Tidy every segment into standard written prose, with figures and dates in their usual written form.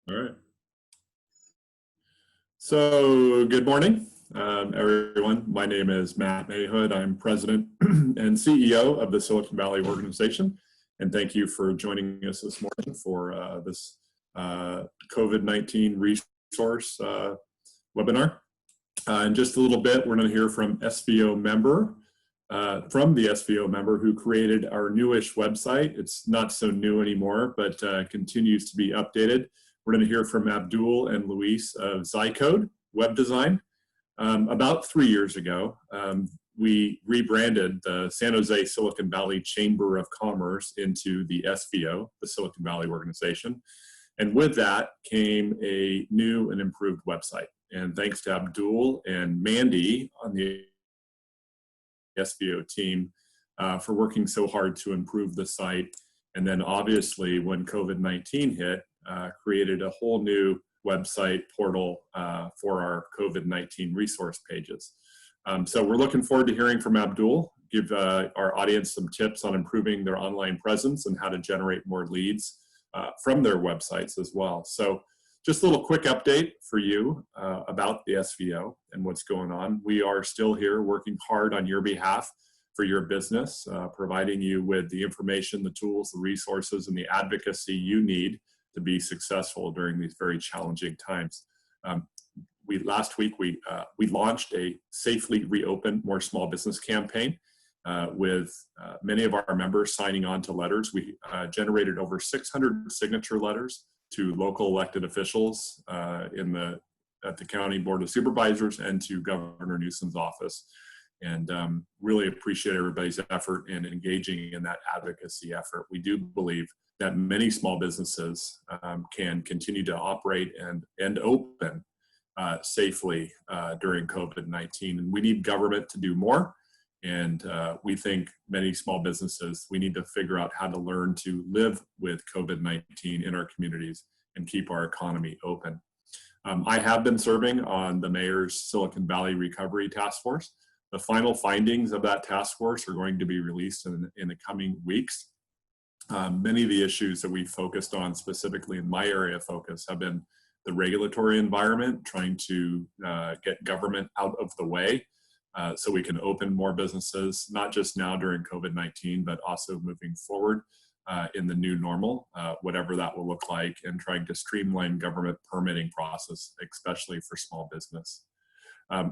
All right. So good morning, everyone. My name is Matt Mayhood. I'm president and CEO of the Silicon Valley organization. And thank you for joining us this morning for this COVID-19 resource webinar. In just a little bit, we're going to hear from the SVO member who created our newish website. It's not so new anymore, but continues to be updated. We're going to hear from Abdul and Luis of XAICODE Web Design. About 3 years ago, we rebranded the San Jose Silicon Valley Chamber of Commerce into the SVO, the Silicon Valley organization. And with that came a new and improved website. And thanks to Abdul and Mandy on the SVO team for working so hard to improve the site. And then obviously when COVID-19 hit, created a whole new website portal for our COVID-19 resource pages. So we're looking forward to hearing from Abdul, give our audience some tips on improving their online presence and how to generate more leads from their websites as well. So just a little quick update for you about the SVO and what's going on. We are still here working hard on your behalf for your business, providing you with the information, the tools, the resources, and the advocacy you need to be successful during these very challenging times. Last week we launched a Safely Reopen More Small Business campaign with many of our members signing on to letters. We generated over 600 signature letters to local elected officials at the County Board of Supervisors and to Governor Newsom's office. And really appreciate everybody's effort in engaging in that advocacy effort. We do believe that many small businesses can continue to operate and open safely during COVID-19. And we need government to do more. And we think many small businesses, we need to figure out how to learn to live with COVID-19 in our communities and keep our economy open. I have been serving on the Mayor's Silicon Valley Recovery Task Force. The final findings of that task force are going to be released in the coming weeks. Many of the issues that we focused on specifically in my area of focus have been the regulatory environment, trying to get government out of the way so we can open more businesses, not just now during COVID-19, but also moving forward in the new normal, whatever that will look like, and trying to streamline government permitting process, especially for small business.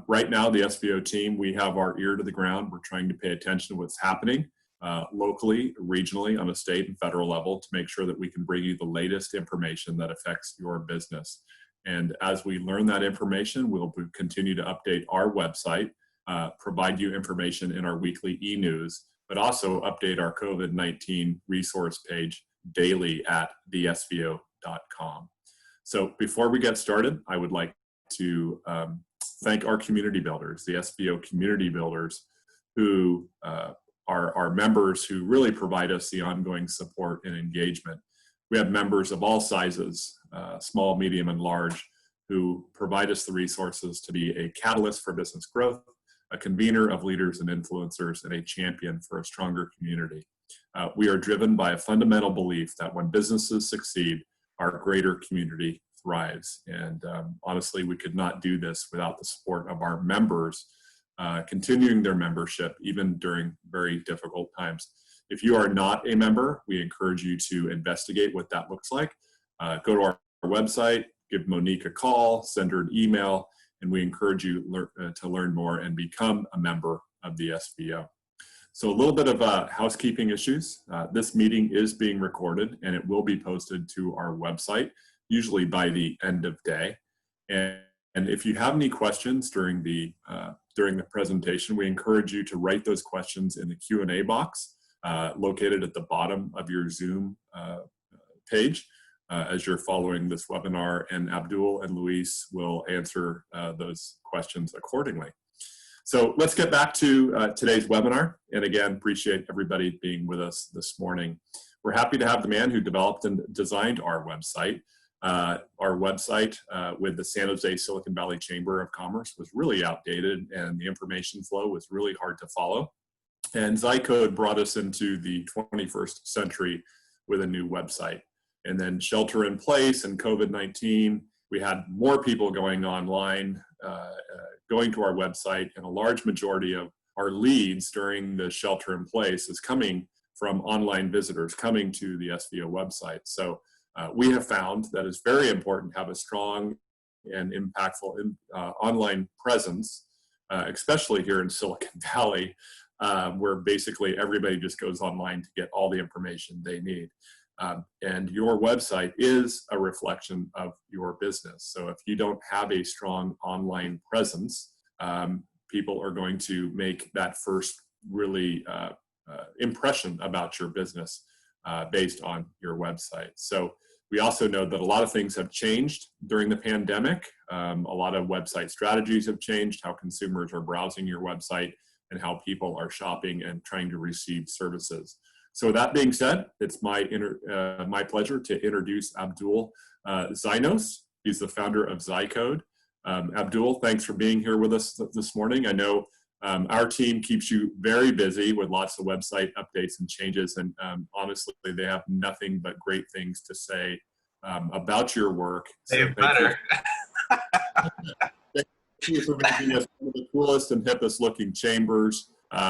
Right now, the SVO team, we have our ear to the ground. We're trying to pay attention to what's happening locally, regionally, on a state and federal level to make sure that we can bring you the latest information that affects your business. And as we learn that information, we'll continue to update our website, provide you information in our weekly e-news, but also update our COVID-19 resource page daily at thesvo.com. So before we get started, I would like to thank our community builders, the SVO community builders, who are members who really provide us the ongoing support and engagement. We have members of all sizes, small, medium, and large, who provide us the resources to be a catalyst for business growth, a convener of leaders and influencers, and a champion for a stronger community. We are driven by a fundamental belief that when businesses succeed, our greater community thrives. And honestly, we could not do this without the support of our members, continuing their membership even during very difficult times. If you are not a member, we encourage you to investigate what that looks like. Go to our website, give Monique a call, send her an email, and we encourage you to learn more and become a member of the SVO. So a little bit of housekeeping issues. This meeting is being recorded and it will be posted to our website, usually by the end of day. And if you have any questions during the presentation, we encourage you to write those questions in the Q&A box located at the bottom of your Zoom page as you're following this webinar, and Abdul and Luis will answer those questions accordingly. So let's get back to today's webinar. And again, appreciate everybody being with us this morning. We're happy to have the man who developed and designed our website. Our website with the San Jose Silicon Valley Chamber of Commerce was really outdated and the information flow was really hard to follow. And XAICODE brought us into the 21st century with a new website. And then shelter in place and COVID-19, we had more people going online, going to our website, and a large majority of our leads during the shelter in place is coming from online visitors coming to the SVO website. So we have found that it's very important to have a strong and impactful online presence, especially here in Silicon Valley, where basically everybody just goes online to get all the information they need. And your website is a reflection of your business. So if you don't have a strong online presence, people are going to make that first really impression about your business based on your website. So we also know that a lot of things have changed during the pandemic. A lot of website strategies have changed, how consumers are browsing your website and how people are shopping and trying to receive services. So that being said, it's my pleasure to introduce Abdul Zainos. He's the founder of XAICODE. Abdul, thanks for being here with us this morning. I know our team keeps you very busy with lots of website updates and changes, and honestly, they have nothing but great things to say about your work. So thank you for making us one of the coolest and hippest looking chambers.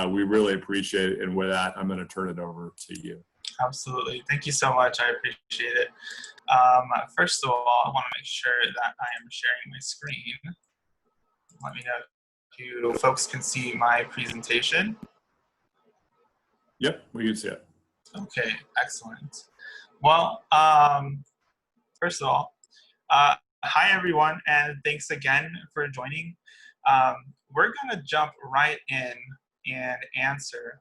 We really appreciate it. And with that, I'm going to turn it over to you. Absolutely. Thank you so much. I appreciate it. First of all, I want to make sure that I am sharing my screen. Let me know if you folks can see my presentation. Yep, we can see it. Okay, excellent. Well, first of all, hi everyone, and thanks again for joining. We're going to jump right in and answer,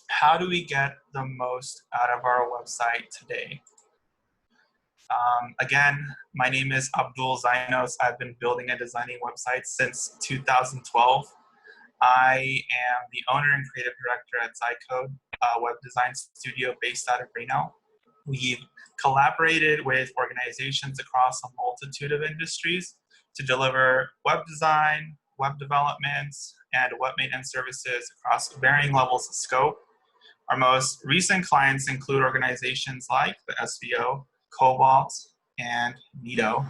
how do we get the most out of our website today? Again, my name is Abdul Zainos. I've been building and designing websites since 2012. I am the owner and creative director at XAICODE, a web design studio based out of Reno. We've collaborated with organizations across a multitude of industries to deliver web design, web development, and web maintenance services across varying levels of scope. Our most recent clients include organizations like the SVO, Cobalt, and Nito.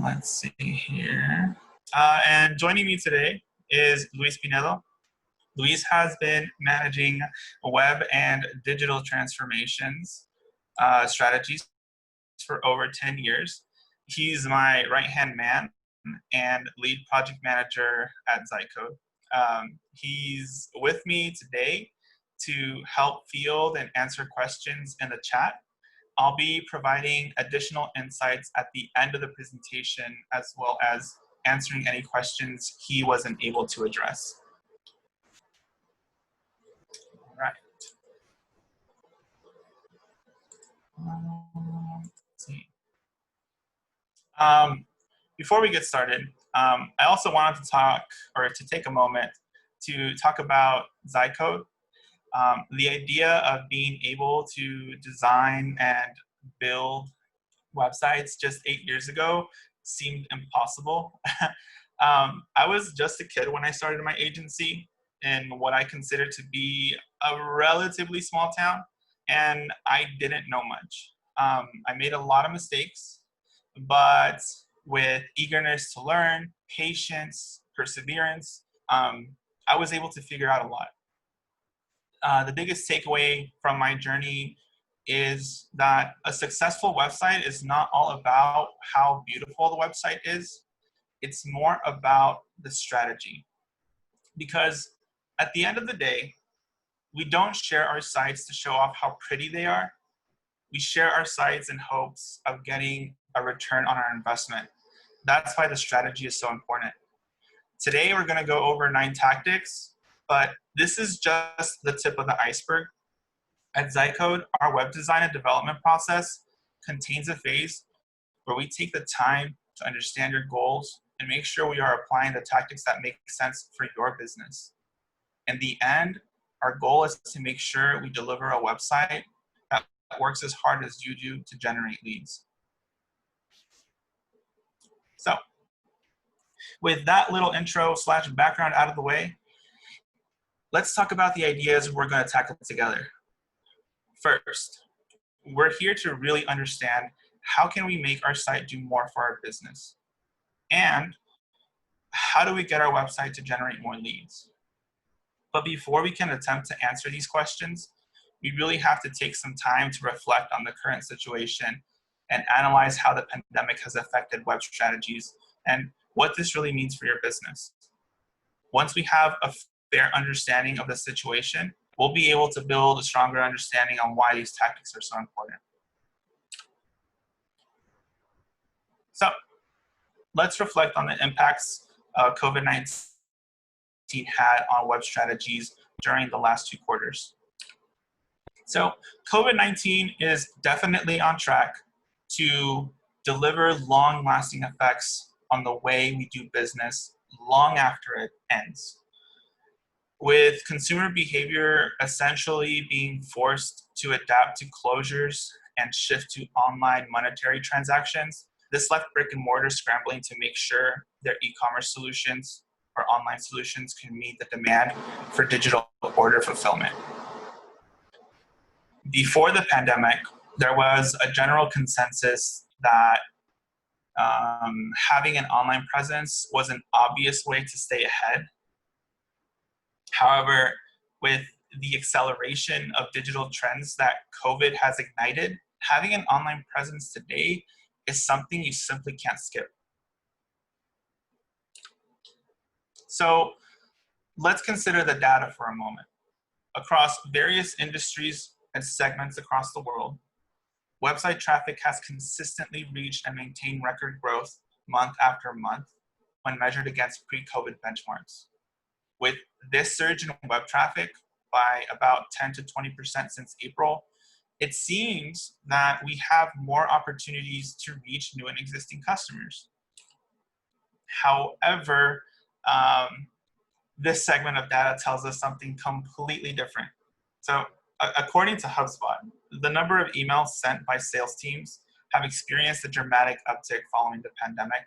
Let's see here. And joining me today is Luis Pinedo. Luis has been managing web and digital transformations strategies for over 10 years. He's my right-hand man and lead project manager at XAICODE. He's with me today to help field and answer questions in the chat. I'll be providing additional insights at the end of the presentation, as well as answering any questions he wasn't able to address. All right. Let's see. Before we get started, I also wanted to take a moment to talk about XAICODE. The idea of being able to design and build websites just 8 years ago seemed impossible. I was just a kid when I started my agency in what I consider to be a relatively small town, and I didn't know much. I made a lot of mistakes, but with eagerness to learn, patience, perseverance, I was able to figure out a lot. The biggest takeaway from my journey is that a successful website is not all about how beautiful the website is. It's more about the strategy. Because at the end of the day, we don't share our sites to show off how pretty they are. We share our sites in hopes of getting a return on our investment. That's why the strategy is so important. Today, we're going to go over 9 tactics, but this is just the tip of the iceberg. At XAICODE, our web design and development process contains a phase where we take the time to understand your goals and make sure we are applying the tactics that make sense for your business. In the end, our goal is to make sure we deliver a website that works as hard as you do to generate leads. So, with that little intro / background out of the way, let's talk about the ideas we're going to tackle together. First, we're here to really understand how can we make our site do more for our business, and how do we get our website to generate more leads. But before we can attempt to answer these questions, we really have to take some time to reflect on the current situation and analyze how the pandemic has affected web strategies and what this really means for your business. Once we have a fair understanding of the situation, we'll be able to build a stronger understanding on why these tactics are so important. So let's reflect on the impacts COVID-19 had on web strategies during the last 2 quarters. So COVID-19 is definitely on track to deliver long-lasting effects on the way we do business long after it ends. With consumer behavior essentially being forced to adapt to closures and shift to online monetary transactions, this left brick and mortar scrambling to make sure their e-commerce solutions or online solutions can meet the demand for digital order fulfillment. Before the pandemic, there was a general consensus that having an online presence was an obvious way to stay ahead. However, with the acceleration of digital trends that COVID has ignited, having an online presence today is something you simply can't skip. So let's consider the data for a moment. Across various industries and segments across the world, website traffic has consistently reached and maintained record growth month after month when measured against pre-COVID benchmarks. With this surge in web traffic by about 10 to 20% since April, it seems that we have more opportunities to reach new and existing customers. However, this segment of data tells us something completely different. So according to HubSpot, the number of emails sent by sales teams have experienced a dramatic uptick following the pandemic.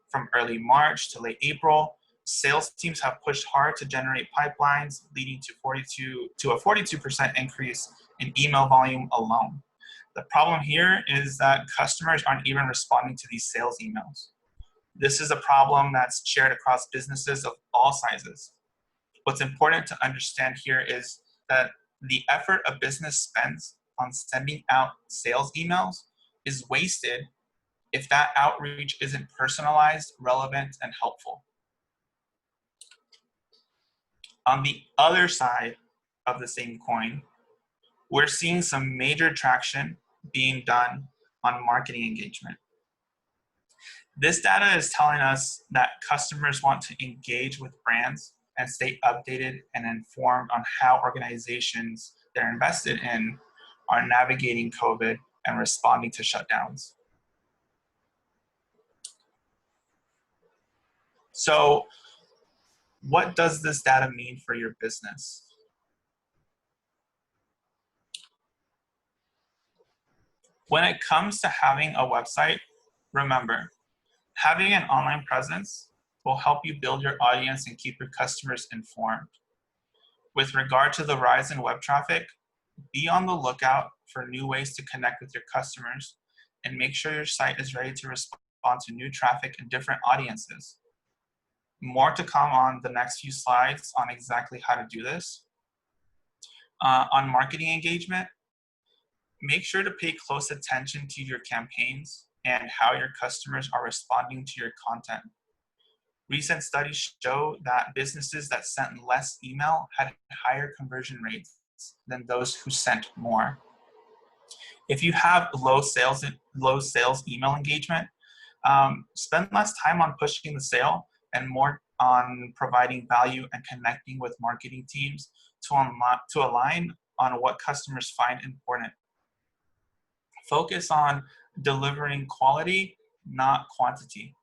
From early March to late April, sales teams have pushed hard to generate pipelines, leading to a 42% increase in email volume alone. The problem here is that customers aren't even responding to these sales emails. This is a problem that's shared across businesses of all sizes. What's important to understand here is that the effort a business spends on sending out sales emails is wasted if that outreach isn't personalized, relevant, and helpful. On the other side of the same coin, we're seeing some major traction being done on marketing engagement. This data is telling us that customers want to engage with brands and stay updated and informed on how organizations they're invested in are navigating COVID and responding to shutdowns. So, what does this data mean for your business? When it comes to having a website, remember, having an online presence will help you build your audience and keep your customers informed. With regard to the rise in web traffic, be on the lookout for new ways to connect with your customers and make sure your site is ready to respond to new traffic and different audiences. More to come on the next few slides on exactly how to do this. On marketing engagement, make sure to pay close attention to your campaigns and how your customers are responding to your content. Recent studies show that businesses that sent less email had higher conversion rates than those who sent more. If you have low sales email engagement, spend less time on pushing the sale and more on providing value and connecting with marketing teams to align on what customers find important. Focus on delivering quality, not quantity.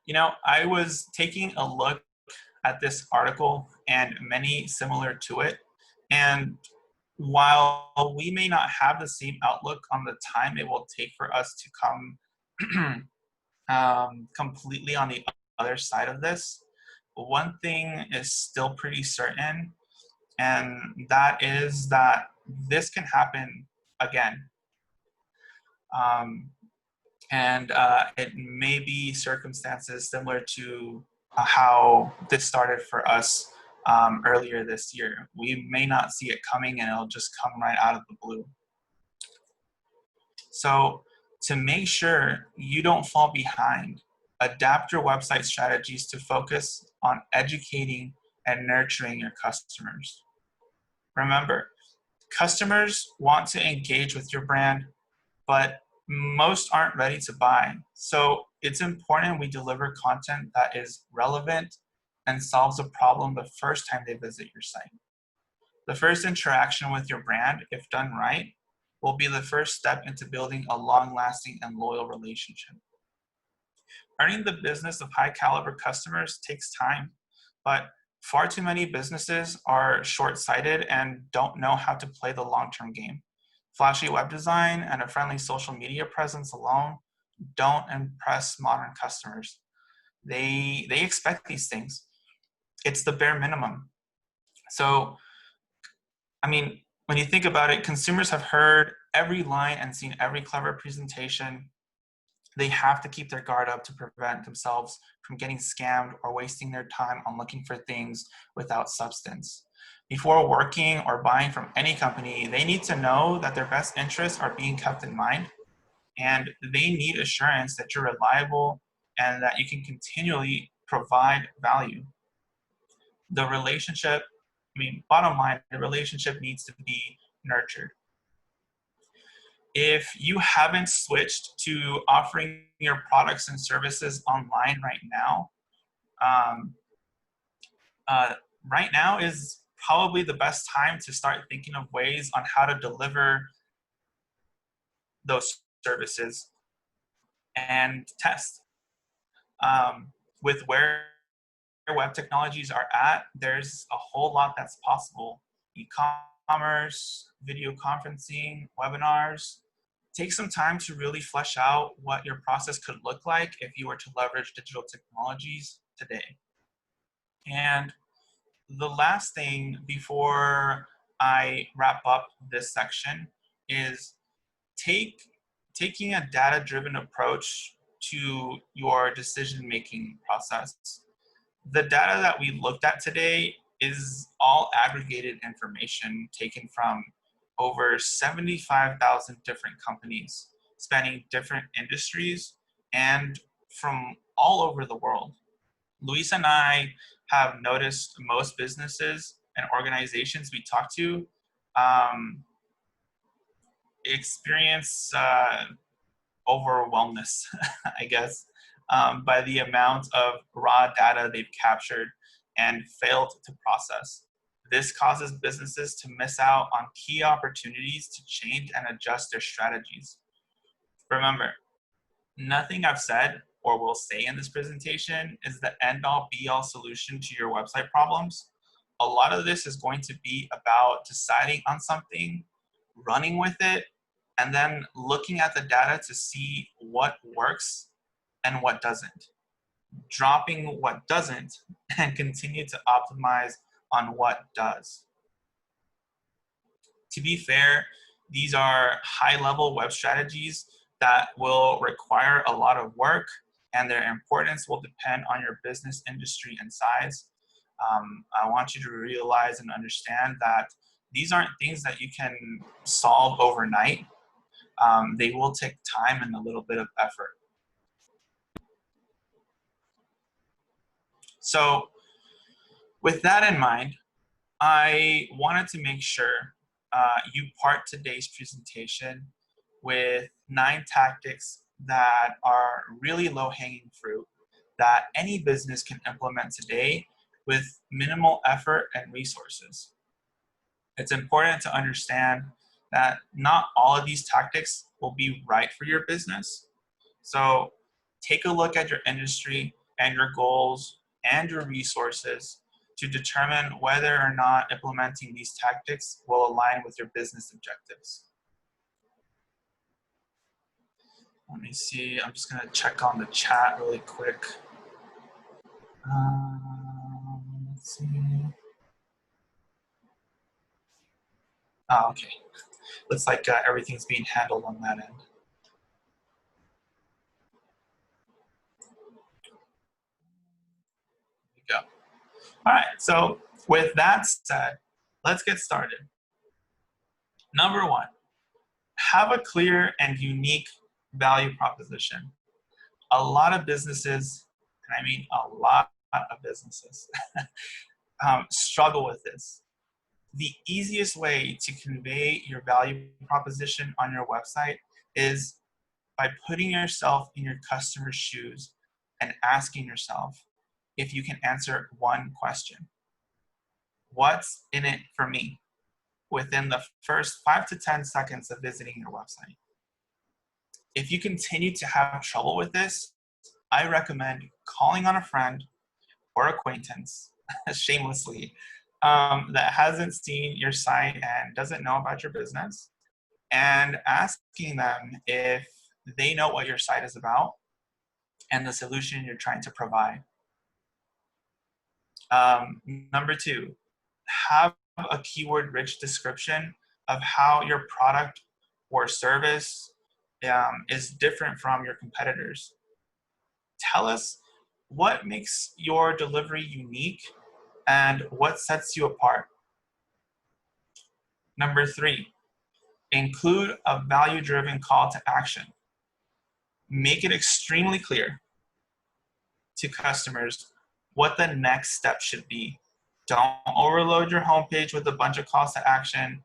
You know, I was taking a look at this article and many similar to it, and while we may not have the same outlook on the time it will take for us to come completely on the other side of this, one thing is still pretty certain, and that is that this can happen again. It may be circumstances similar to how this started for us earlier this year. We may not see it coming and it'll just come right out of the blue. So to make sure you don't fall behind, adapt your website strategies to focus on educating and nurturing your customers. Remember, customers want to engage with your brand, but most aren't ready to buy. So it's important we deliver content that is relevant and solves a problem the first time they visit your site. The first interaction with your brand, if done right, will be the first step into building a long-lasting and loyal relationship. Earning the business of high-caliber customers takes time, but far too many businesses are short-sighted and don't know how to play the long-term game. Flashy web design and a friendly social media presence alone don't impress modern customers. They expect these things. It's the bare minimum. So, I mean, when you think about it, consumers have heard every line and seen every clever presentation. They have to keep their guard up to prevent themselves from getting scammed or wasting their time on looking for things without substance. Before working or buying from any company, they need to know that their best interests are being kept in mind, and they need assurance that you're reliable and that you can continually provide value. The relationship, bottom line, the relationship needs to be nurtured. If you haven't switched to offering your products and services online right now, right now is probably the best time to start thinking of ways on how to deliver those services and test. With where web technologies are at, there's a whole lot that's possible. E-commerce, video conferencing, webinars. Take some time to really flesh out what your process could look like if you were to leverage digital technologies today. And the last thing before I wrap up this section is taking a data-driven approach to your decision-making process. The data that we looked at today is all aggregated information taken from over 75,000 different companies spanning different industries and from all over the world. Luis and I have noticed most businesses and organizations we talk to experience overwhelmness, I guess, by the amount of raw data they've captured and failed to process. This causes businesses to miss out on key opportunities to change and adjust their strategies. Remember, nothing I've said or will say in this presentation is the end-all be-all solution to your website problems. A lot of this is going to be about deciding on something, running with it, and then looking at the data to see what works and what doesn't. Dropping what doesn't and continue to optimize on what does. To be fair, these are high-level web strategies that will require a lot of work, and their importance will depend on your business, industry, and size. I want you to realize and understand that these aren't things that you can solve overnight. They will take time and a little bit of effort. So with that in mind, I wanted to make sure you part today's presentation with 9 tactics that are really low-hanging fruit that any business can implement today with minimal effort and resources. It's important to understand that not all of these tactics will be right for your business. So take a look at your industry and your goals and your resources to determine whether or not implementing these tactics will align with your business objectives. Let me see, I'm just gonna check on the chat really quick. Let's see. Oh, okay. Looks like everything's being handled on that end. There we go. All right, so with that said, let's get started. Number one, have a clear and unique value proposition. A lot of businesses, and I mean a lot of businesses, struggle with this. The easiest way to convey your value proposition on your website is by putting yourself in your customer's shoes and asking yourself if you can answer one question. What's in it for me? Within the first 5 to 10 seconds of visiting your website. If you continue to have trouble with this, I recommend calling on a friend or acquaintance, shamelessly, that hasn't seen your site and doesn't know about your business, and asking them if they know what your site is about and the solution you're trying to provide. Number two, have a keyword-rich description of how your product or service is different from your competitors. Tell us what makes your delivery unique and what sets you apart. Number three, include a value-driven call to action. Make it extremely clear to customers what the next step should be. Don't overload your homepage with a bunch of calls to action.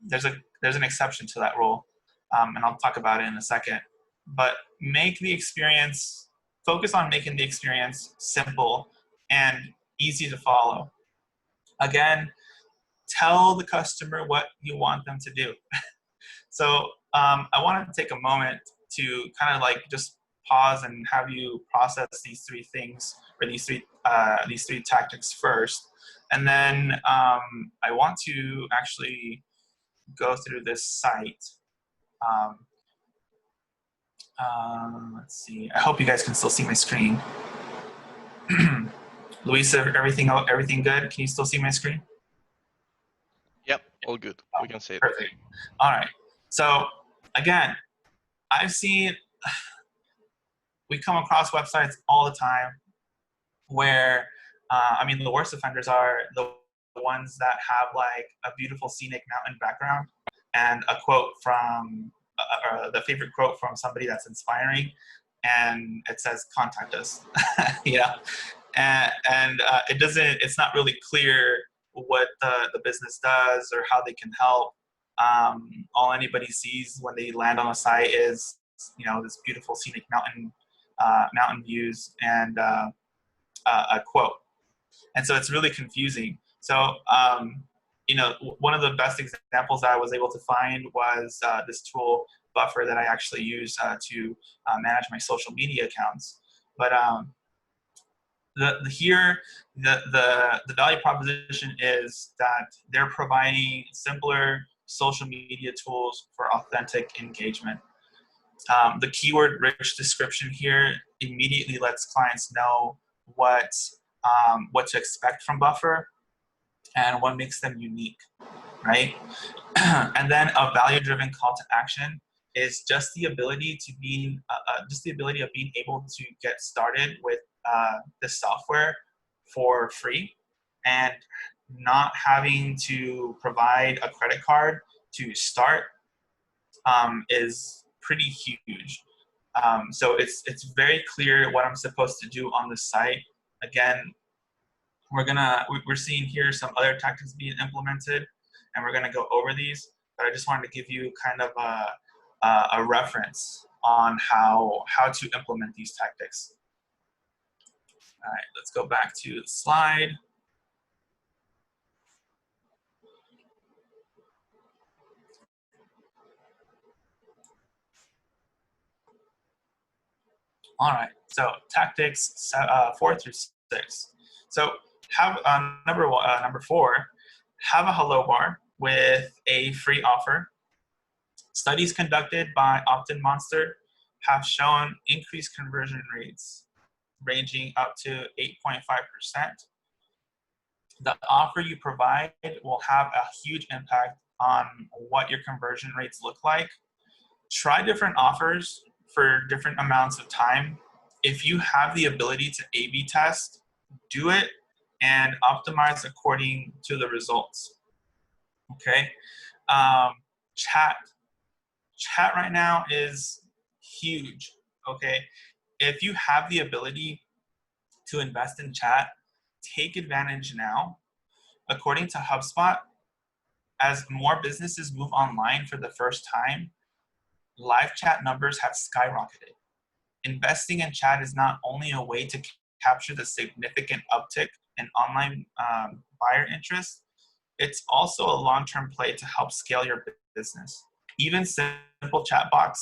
There's an exception to that rule, and I'll talk about it in a second. But focus on making the experience simple and easy to follow. Again, tell the customer what you want them to do. So I wanted to take a moment to kind of like just pause and have you process these three things, or these three tactics first, and then I want to actually go through this site. Let's see. I hope you guys can still see my screen. Luisa, everything good? Can you still see my screen? Yep, all good. We can see it. Perfect. All right. So again, we come across websites all the time where, the worst offenders are the ones that have like a beautiful scenic mountain background and a quote from, the favorite quote from somebody that's inspiring, and it says, "Contact us." And it's not really clear what the business does or how they can help. All anybody sees when they land on a site is, this beautiful scenic mountain views and a quote. And so it's really confusing. So, one of the best examples that I was able to find was this tool, Buffer, that I actually use to manage my social media accounts. But the value proposition is that they're providing simpler social media tools for authentic engagement. The keyword-rich description here immediately lets clients know what to expect from Buffer and what makes them unique, right? And then a value-driven call to action is just the ability of being able to get started with this software for free and not having to provide a credit card to start is pretty huge. So it's very clear what I'm supposed to do on the site. Again, we're seeing here some other tactics being implemented, and we're gonna go over these. But I just wanted to give you kind of a reference on how to implement these tactics. All right, let's go back to the slide. All right, so tactics 4 through 6. So have number 4, have a hello bar with a free offer. Studies conducted by Opt-in Monster have shown increased conversion rates ranging up to 8.5%. the offer you provide will have a huge impact on what your conversion rates look like. Try different offers for different amounts of time. If you have the ability to A/B test, do it and optimize according to the results. Okay. Chat right now is huge. Okay. If you have the ability to invest in chat, take advantage now. According to HubSpot, as more businesses move online for the first time, live chat numbers have skyrocketed. Investing in chat is not only a way to capture the significant uptick in online buyer interest, it's also a long-term play to help scale your business. Even simple chatbots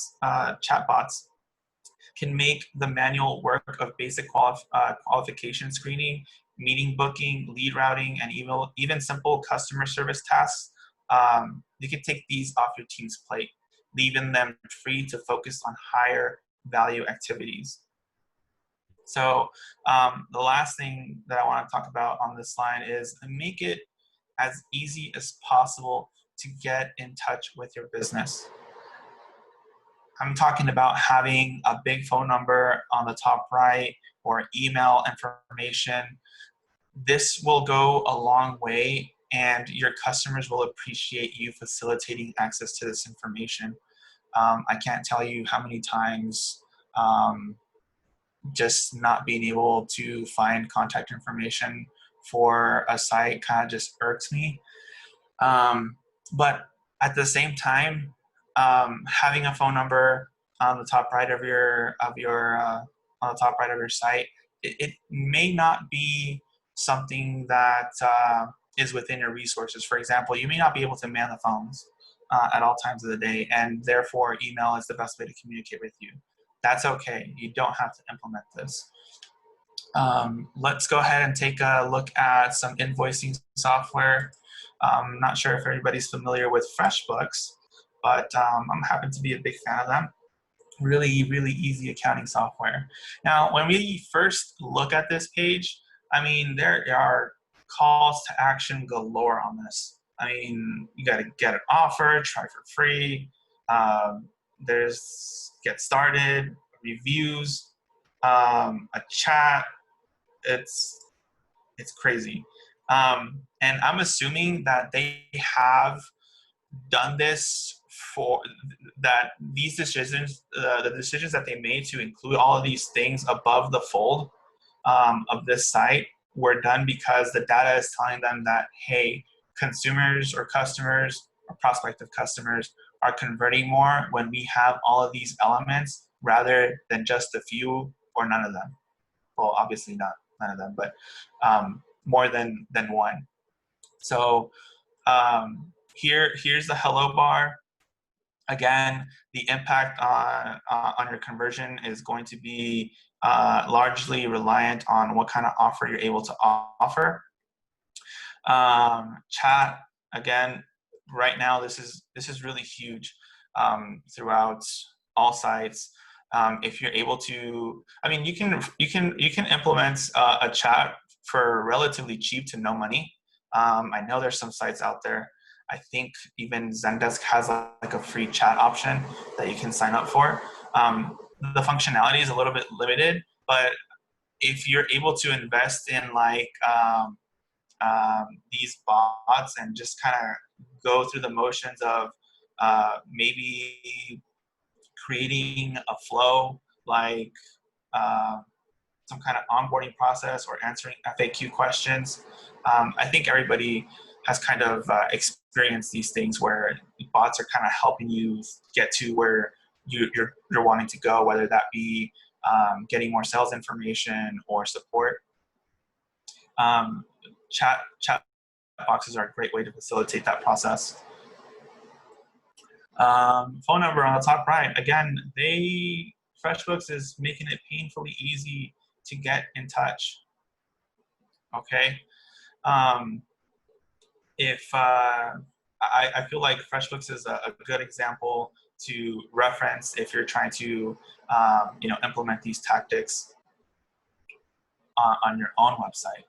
can make the manual work of basic qualification screening, meeting booking, lead routing, and even simple customer service tasks. You can take these off your team's plate, leaving them free to focus on higher value activities. So the last thing that I want to talk about on this slide is make it as easy as possible to get in touch with your business. I'm talking about having a big phone number on the top right or email information. This will go a long way, and your customers will appreciate you facilitating access to this information. I can't tell you how many times just not being able to find contact information for a site kind of just irks me. But at the same time, having a phone number on the top right of your site, it may not be something that is within your resources. For example, you may not be able to man the phones at all times of the day, and therefore email is the best way to communicate with you. That's okay. You don't have to implement this. Let's go ahead and take a look at some invoicing software. I'm not sure if everybody's familiar with FreshBooks, but I'm happen to be a big fan of them. Really, really easy accounting software. Now, when we first look at this page, I mean, there are calls to action galore on this. I mean, you got to get an offer, try for free. There's get started, reviews, a chat. It's crazy. And I'm assuming that they have done this for that these decisions, the decisions that they made to include all of these things above the fold of this site were done because the data is telling them that, hey, consumers or customers or prospective customers are converting more when we have all of these elements rather than just a few or none of them. Well, obviously not none of them, but more than one. So here's the hello bar. Again, the impact on your conversion is going to be largely reliant on what kind of offer you're able to offer. Chat, again, right now this is really huge throughout all sites. If you're able to, I mean, you can implement a chat for relatively cheap to no money. I know there's some sites out there. I think even Zendesk has like a free chat option that you can sign up for. The functionality is a little bit limited, but if you're able to invest in like these bots and just kind of go through the motions of maybe creating a flow like some kind of onboarding process or answering FAQ questions. I think everybody has kind of experienced these things where bots are kind of helping you get to where you're wanting to go, whether that be getting more sales information or support. Chat boxes are a great way to facilitate that process. Phone number on the top right. Again, FreshBooks is making it painfully easy to get in touch. Okay. I feel like FreshBooks is a good example to reference if you're trying to implement these tactics on your own website.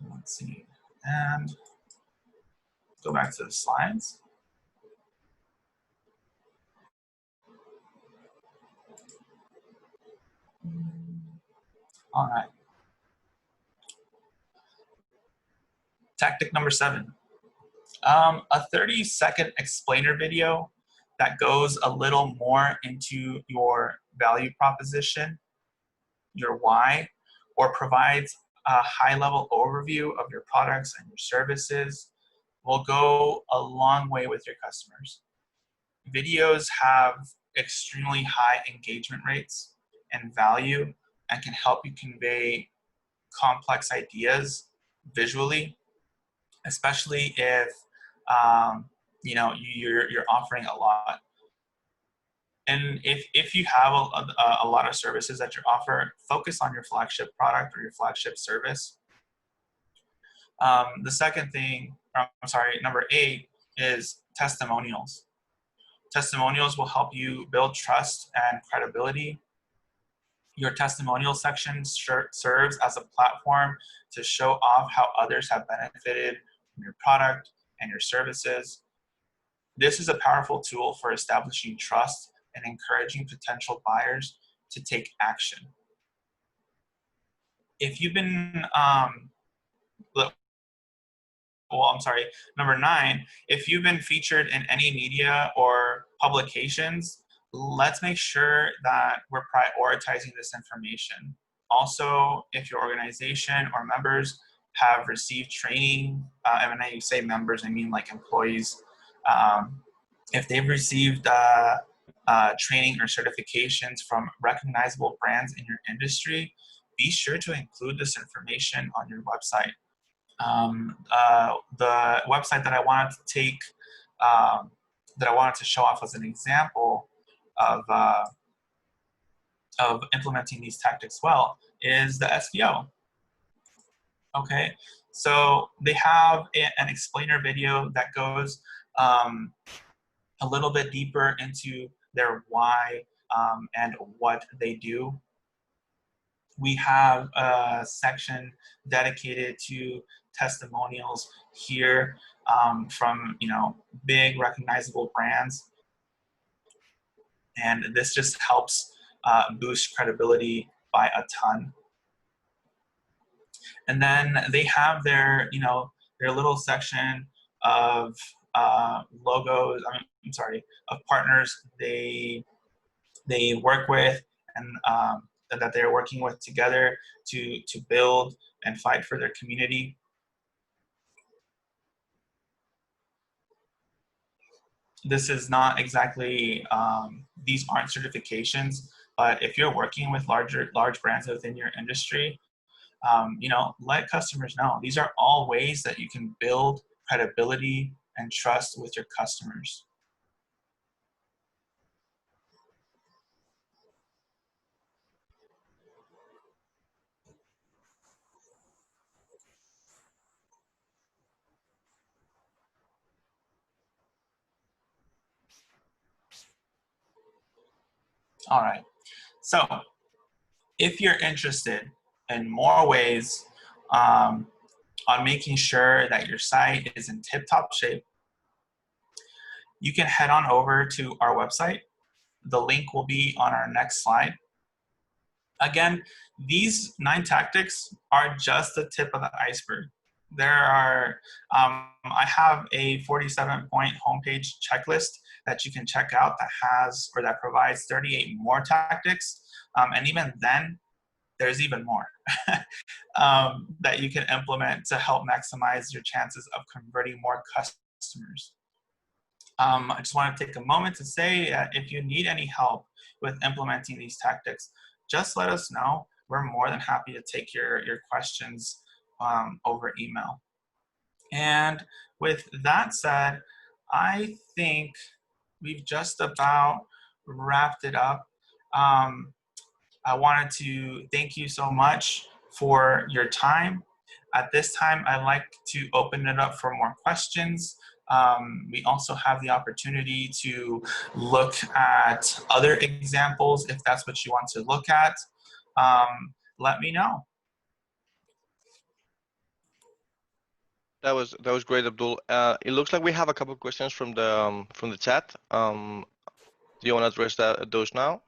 Let's see, and go back to the slides. All right. Tactic number 7. A 30-second explainer video that goes a little more into your value proposition, your why, or provides a high-level overview of your products and your services will go a long way with your customers. Videos have extremely high engagement rates and value and can help you convey complex ideas visually, especially if you're offering a lot. And if you have a lot of services that you offer, focus on your flagship product or your flagship service. The second thing, number 8 is testimonials. Testimonials will help you build trust and credibility. Your testimonial section serves as a platform to show off how others have benefited from your product and your services. This is a powerful tool for establishing trust and encouraging potential buyers to take action. If you've been, number 9, if you've been featured in any media or publications, let's make sure that we're prioritizing this information. Also, if your organization or members have received training, and when I say members, I mean like employees, if they've received training or certifications from recognizable brands in your industry, be sure to include this information on your website. The website that I wanted to take, that I wanted to show off as an example of implementing these tactics well is the SVO. Okay, so they have an explainer video that goes a little bit deeper into their why and what they do. We have a section dedicated to testimonials here from big recognizable brands, and this just helps boost credibility by a ton. And then they have their their little section of logos. Of partners they work with and that they're working with together to build and fight for their community. This is not exactly, these aren't certifications, but if you're working with large brands within your industry, let customers know. These are all ways that you can build credibility and trust with your customers. All right, so if you're interested in more ways on making sure that your site is in tip-top shape, you can head on over to our website. The link will be on our next slide. Again, these 9 tactics are just the tip of the iceberg. There are, I have a 47-point homepage checklist that you can check out that provides 38 more tactics. And even then, there's even more that you can implement to help maximize your chances of converting more customers. I just want to take a moment to say if you need any help with implementing these tactics, just let us know. We're more than happy to take your questions over email. And with that said, I think we've just about wrapped it up. I wanted to thank you so much for your time. At this time, I'd like to open it up for more questions. We also have the opportunity to look at other examples if that's what you want to look at. Let me know. That was great, Abdul. It looks like we have a couple of questions from the chat. Do you want to address those now?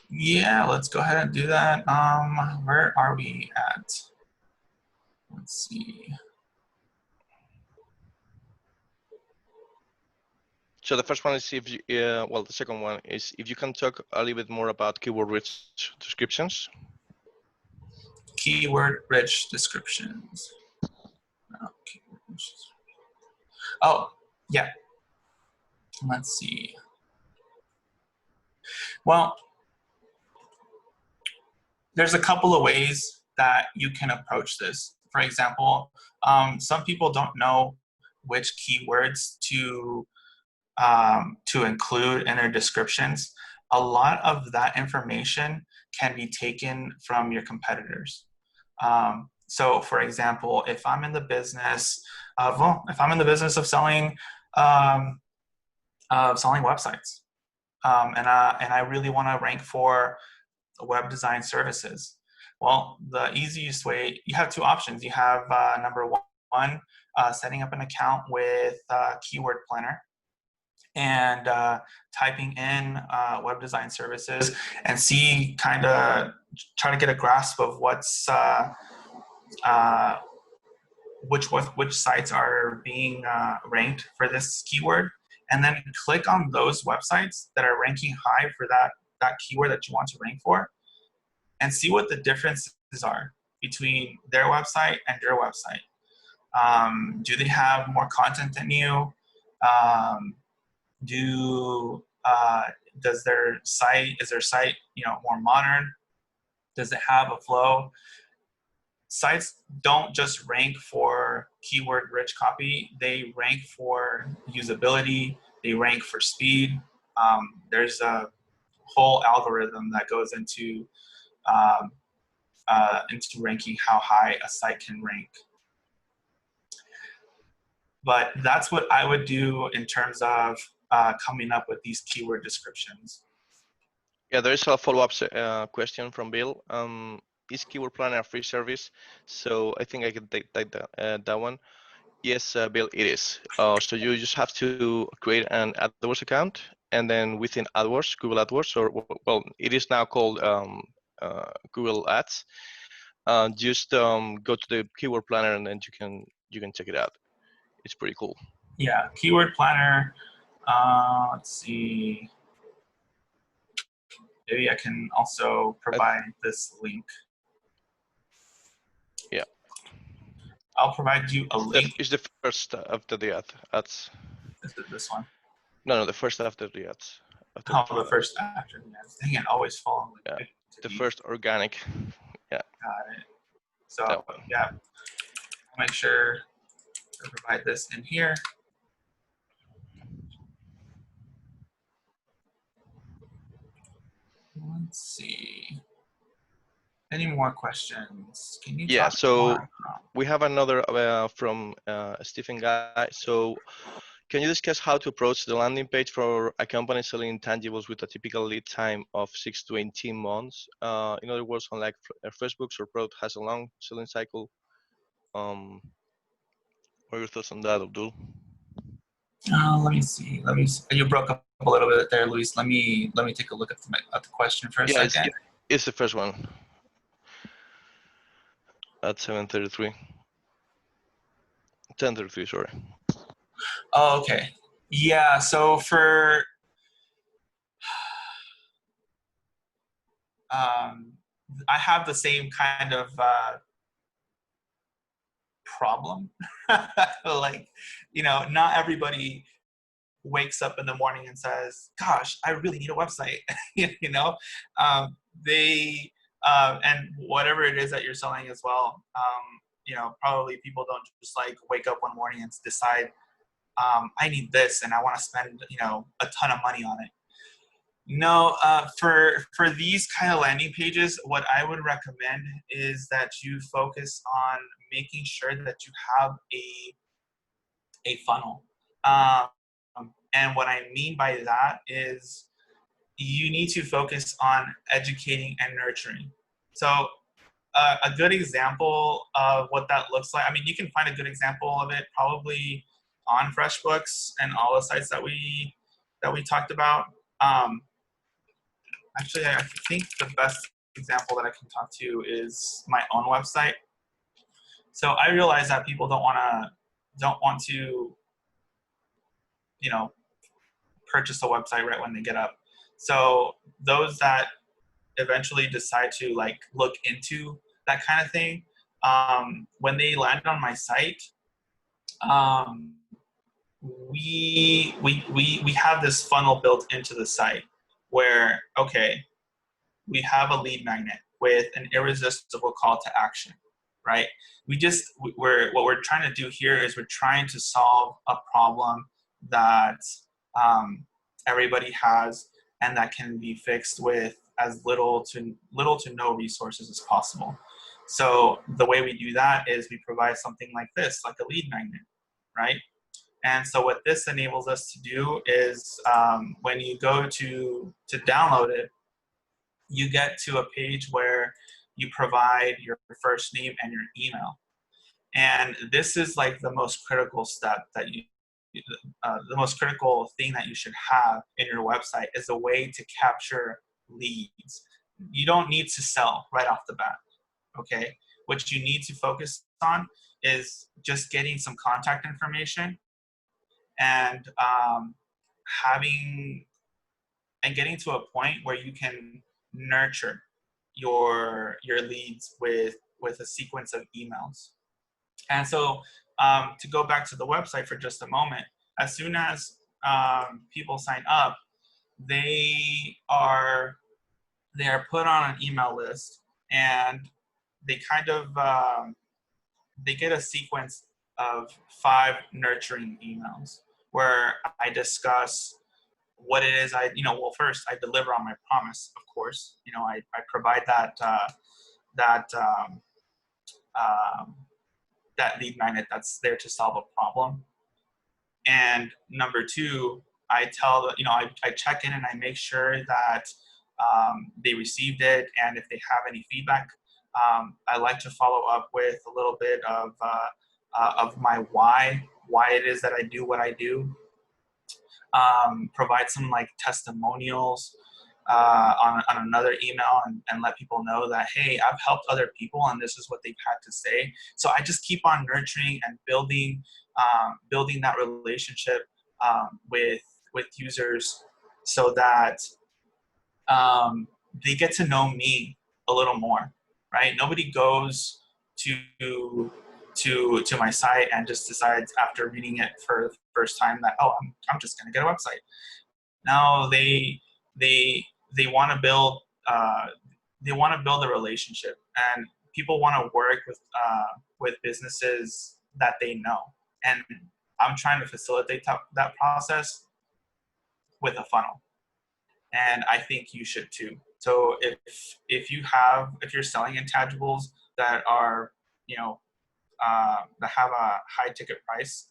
Yeah, let's go ahead and do that. Where are we at? Let's see. So the first one is if you, well, the second one is if you can talk a little bit more about keyword-rich descriptions. Keyword-rich descriptions. Oh, yeah. Let's see. Well, there's a couple of ways that you can approach this. For example, some people don't know which keywords to include in their descriptions. A lot of that information can be taken from your competitors. So, for example, if I'm in the business of selling websites, and I really want to rank for web design services. Well, the easiest way, you have two options. You have number one, setting up an account with Keyword Planner and typing in web design services and see, kind of try to get a grasp of what's which sites are being ranked for this keyword, and then click on those websites that are ranking high for that keyword that you want to rank for, and see what the differences are between their website and your website. Do they have more content than you? Is their site more modern? Does it have a flow? Sites don't just rank for keyword rich copy, they rank for usability, they rank for speed. There's a whole algorithm that goes into ranking how high a site can rank. But that's what I would do in terms of coming up with these keyword descriptions. Yeah, there is a follow-up question from Bill. Is Keyword Planner a free service? So I think I can take that one. Yes, Bill, it is. So you just have to create an AdWords account, and then within AdWords, Google AdWords, or well, it is now called Google Ads. Just go to the Keyword Planner, and then you can check it out. It's pretty cool. Yeah, Keyword Planner. Let's see. Maybe I can also provide this link. Yeah. I'll provide you a link. It's the first after the ads. Is it this one? No, the first after the ads. The first after the ads. Dang it, always fall. Yeah, the first organic. Yeah. Got it. So yeah, I'll make sure to provide this in here. Let's see. Any more questions? Can you talk more? We have another from Stephen Guy. So can you discuss how to approach the landing page for a company selling intangibles with a typical lead time of 6 to 18 months? In other words, unlike Facebook's or product has a long selling cycle. What are your thoughts on that, Abdul? Let me see. You broke up a little bit there, Luis. Let me take a look at the question for a second. It's the first one. At 7:33. 10:33, sorry. Oh, okay. Yeah, so for I have the same kind of problem. Like, not everybody wakes up in the morning and says, gosh, I really need a website. They and whatever it is that you're selling as well, probably people don't just like wake up one morning and decide, I need this and I want to spend a ton of money on it. No, for these kind of landing pages, what I would recommend is that you focus on making sure that you have a funnel. And what I mean by that is you need to focus on educating and nurturing. So a good example of what that looks like. I mean, you can find a good example of it probably on FreshBooks and all the sites that we talked about. Actually, I think the best example that I can talk to is my own website. So I realize that people don't want to, you know, purchase a website right when they get up. So those that eventually decide to like look into that kind of thing, when they land on my site, we have this funnel built into the site where, okay, we have a lead magnet with an irresistible call to action, right? What we're trying to do here is we're trying to solve a problem that everybody has and that can be fixed with as little to no resources as possible. So the way we do that is we provide something like this, like a lead magnet, right? And so what this enables us to do is when you go to download it, you get to a page where you provide your first name and your email. And this is like the most critical step that the most critical thing that you should have in your website is a way to capture leads. You don't need to sell right off the bat, okay? What you need to focus on is just getting some contact information and getting to a point where you can nurture your leads with a sequence of emails. And so to go back to the website for just a moment, as soon as people sign up, they are put on an email list, and they kind of they get a sequence of 5 nurturing emails where I discuss what it is well, first I deliver on my promise, of course. I provide that lead magnet that's there to solve a problem. And number 2, I tell I check in and I make sure that they received it, and if they have any feedback, I like to follow up with a little bit of my why it is that I do what I do. Provide some like testimonials on another email and let people know that, hey, I've helped other people and this is what they've had to say. So I just keep on nurturing and building that relationship with users so that they get to know me a little more, right? Nobody goes to my site and just decides after reading it for the first time that, oh, I'm just going to get a website. Now they want to build a relationship, and people want to work with businesses that they know, and I'm trying to facilitate that process with a funnel, and I think you should too. So if you're selling intangibles that are that have a high ticket price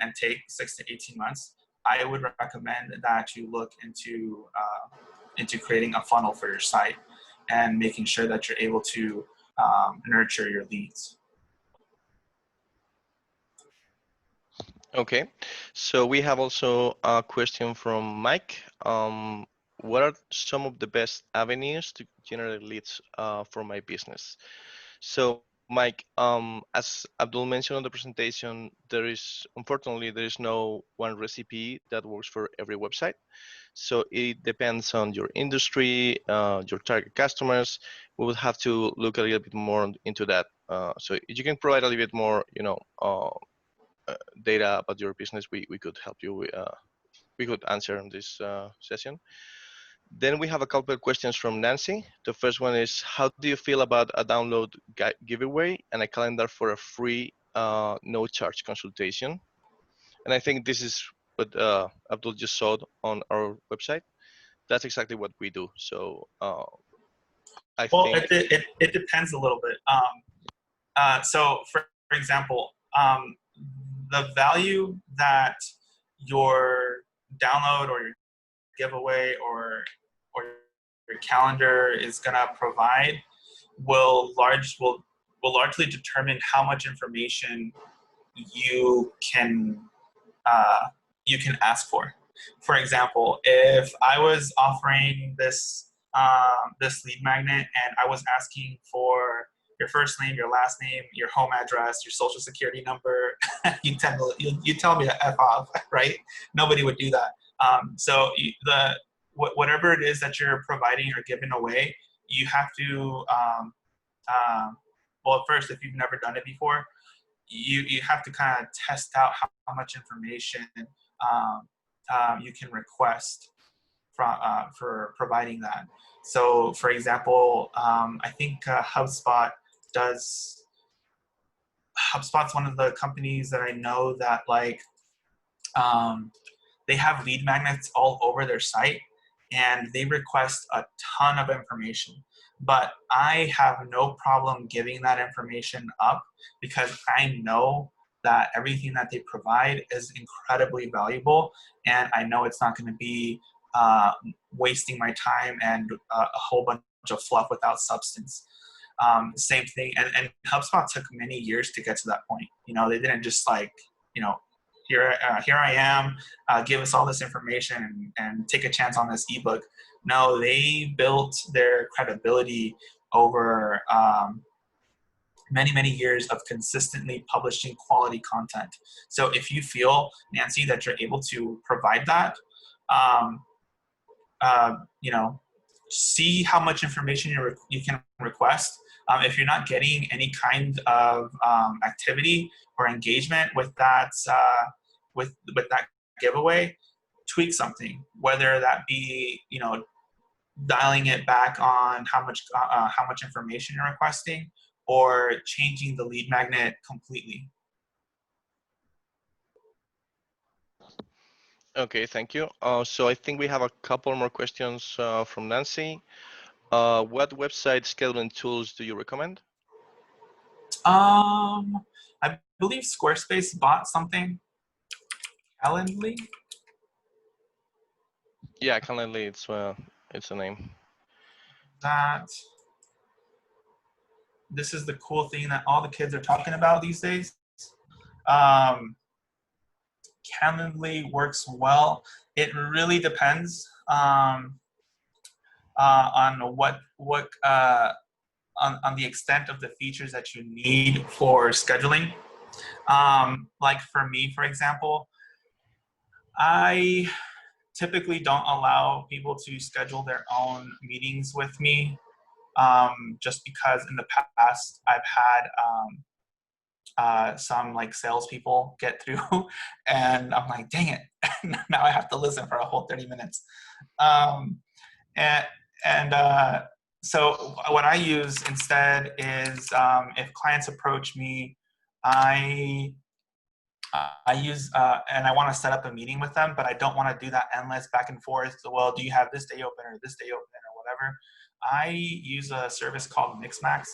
and take 6 to 18 months, I would recommend that you look into creating a funnel for your site and making sure that you're able to nurture your leads. Okay, so we have also a question from Mike. What are some of the best avenues to generate leads for my business? So Mike, as Abdul mentioned on the presentation, unfortunately, there is no one recipe that works for every website. So it depends on your industry, your target customers. We would have to look a little bit more into that. So if you can provide a little bit more, data about your business, we could help you. We could answer in this session. Then we have a couple of questions from Nancy. The first one is, how do you feel about a download giveaway and a calendar for a free no charge consultation? And I think this is what Abdul just saw on our website. That's exactly what we do. So I think it depends a little bit. So for example, the value that your download or your giveaway or your calendar is going to provide will largely determine how much information you can ask for. For example, if I was offering this this lead magnet and I was asking for your first name, your last name, your home address, your social security number, you tell me to F off, right? Nobody would do that. So whatever it is that you're providing or giving away, you have to, well, first, if you've never done it before, you have to kind of test out how much information you can request for providing that. So, for example, I think HubSpot's one of the companies that I know that they have lead magnets all over their site, and they request a ton of information. But I have no problem giving that information up because I know that everything that they provide is incredibly valuable, and I know it's not going to be wasting my time and a whole bunch of fluff without substance. Same thing, and HubSpot took many years to get to that point. They didn't just here I am, give us all this information and take a chance on this ebook. No, they built their credibility over many, many years of consistently publishing quality content. So if you feel, Nancy, that you're able to provide that, see how much information you can request. If you're not getting any kind of activity or engagement with that with that giveaway, tweak something. Whether that be dialing it back on how much information you're requesting, or changing the lead magnet completely. Okay, thank you. So I think we have a couple more questions from Nancy. What website scheduling tools do you recommend? I believe Squarespace bought something. Calendly? Yeah, Calendly, it's a name. This is the cool thing that all the kids are talking about these days. Calendly works well. It really depends on what on the extent of the features that you need for scheduling. Like for me, for example, I typically don't allow people to schedule their own meetings with me, just because in the past I've had some salespeople get through, and I'm like, dang it, now I have to listen for a whole 30 minutes. So what I use instead is, if clients approach me, I use, and I want to set up a meeting with them, but I don't want to do that endless back and forth. So, well, do you have this day open or this day open or whatever? I use a service called Mixmax.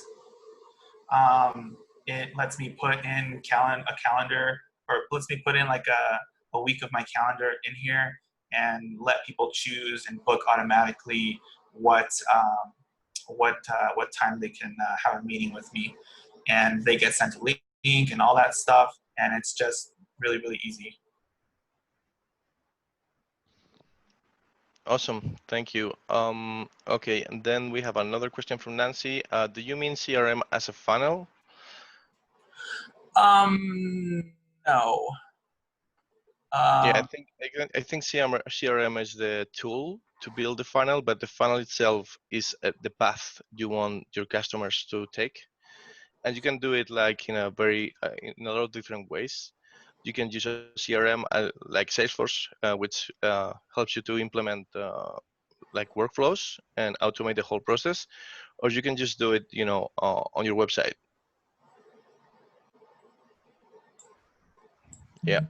It lets me put in a calendar, or lets me put in a week of my calendar in here and let people choose and book automatically what time they can have a meeting with me, and they get sent a link and all that stuff, and it's just really, really easy. Awesome, thank you. Okay, and then we have another question from Nancy. Do you mean CRM as a funnel? No. Yeah, I think CRM is the tool to build the funnel, but the funnel itself is the path you want your customers to take, and you can do it in a in a lot of different ways. You can use a CRM like Salesforce, which helps you to implement workflows and automate the whole process, or you can just do it, on your website. Yeah.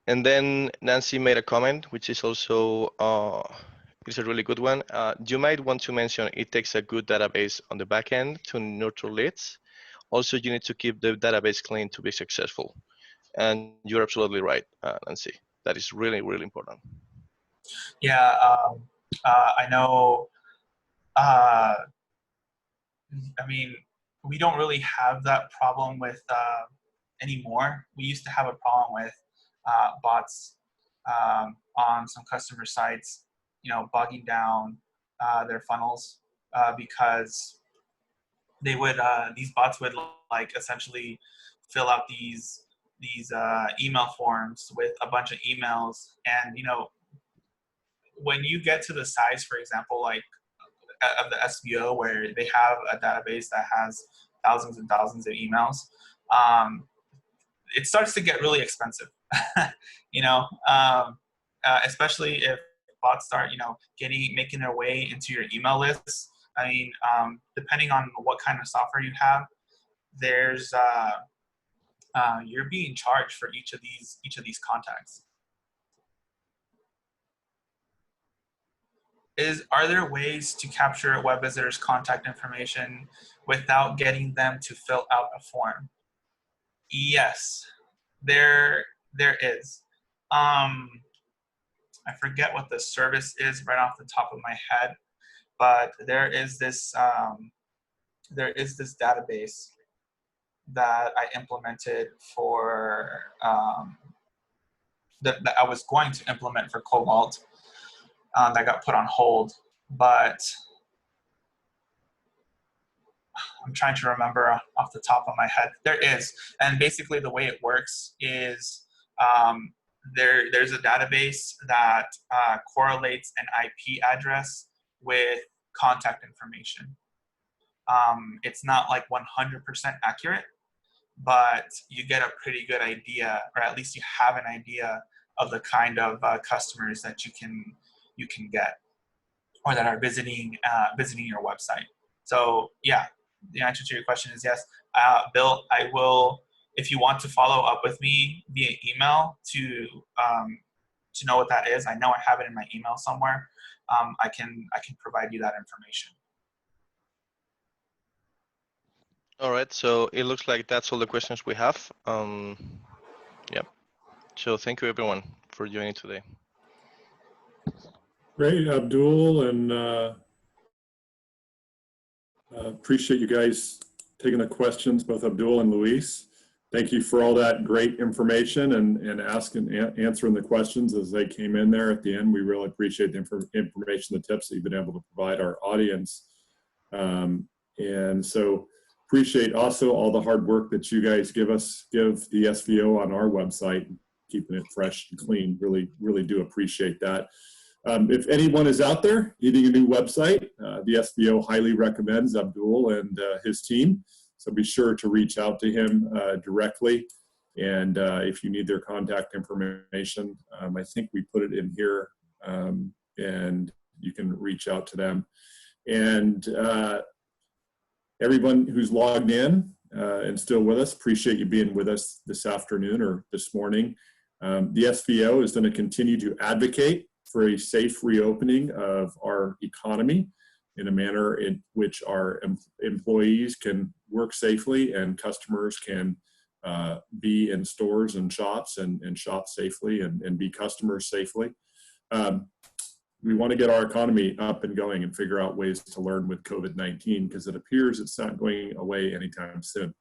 And then Nancy made a comment, which is also it's a really good one. You might want to mention it takes a good database on the back end to nurture leads. Also, you need to keep the database clean to be successful. And you're absolutely right, Nancy. That is really, really important. Yeah, I know I mean, we don't really have that problem with anymore. We used to have a problem with bots on some customer sites, bogging down their funnels because they would these bots would like essentially fill out these email forms with a bunch of emails, and when you get to the size, for example, like of the SVO, where they have a database that has thousands and thousands of emails, it starts to get really expensive. Especially if bots start, making their way into your email lists. I mean, depending on what kind of software you have, there's you're being charged for each of these contacts. Are there ways to capture web visitors' contact information without getting them to fill out a form? Yes, there is. I forget what the service is right off the top of my head, but there is this database that I implemented for that I was going to implement for Cobalt that got put on hold, but I'm trying to remember off the top of my head. There is, and basically the way it works is there's a database that correlates an IP address with contact information. It's not like 100% accurate, but you get a pretty good idea, or at least you have an idea of the kind of customers that you can get, or that are visiting your website. So yeah, the answer to your question is yes. Bill, I will, if you want to follow up with me via email to know what that is. I know I have it in my email somewhere. I can provide you that information. All right, so it looks like that's all the questions we have. Yep. So thank you everyone for joining today. Great, Abdul, and appreciate you guys taking the questions, both Abdul and Luis. Thank you for all that great information and answering the questions as they came in there at the end. We really appreciate the information, the tips that you've been able to provide our audience. And so appreciate also all the hard work that you guys give the SVO on our website, keeping it fresh and clean. Really do appreciate that. If anyone is out there needing a new website, the SVO highly recommends Abdul and his team. So be sure to reach out to him directly. And if you need their contact information, I think we put it in here, and you can reach out to them. And everyone who's logged in and still with us, appreciate you being with us this afternoon or this morning. The SVO is going to continue to advocate for a safe reopening of our economy in a manner in which our employees can work safely and customers can be in stores and shops and shop safely and be customers safely. We want to get our economy up and going and figure out ways to learn with COVID-19, because it appears it's not going away anytime soon.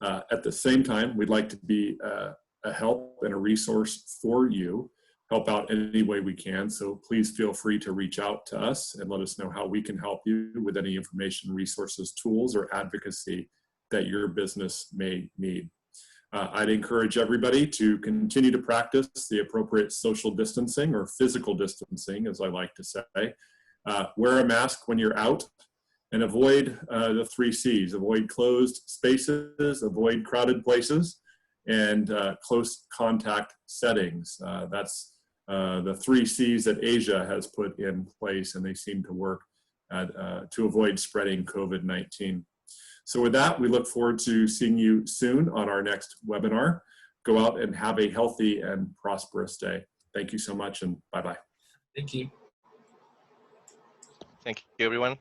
At the same time, we'd like to be a help and a resource for you, help out any way we can. So please feel free to reach out to us and let us know how we can help you with any information, resources, tools, or advocacy that your business may need. I'd encourage everybody to continue to practice the appropriate social distancing, or physical distancing, as I like to say. Wear a mask when you're out, and avoid the 3 C's. Avoid closed spaces, avoid crowded places, and close contact settings. That's the 3 C's that Asia has put in place, and they seem to work to avoid spreading COVID-19. So with that, we look forward to seeing you soon on our next webinar. Go out and have a healthy and prosperous day. Thank you so much, and bye-bye. Thank you. Thank you, everyone.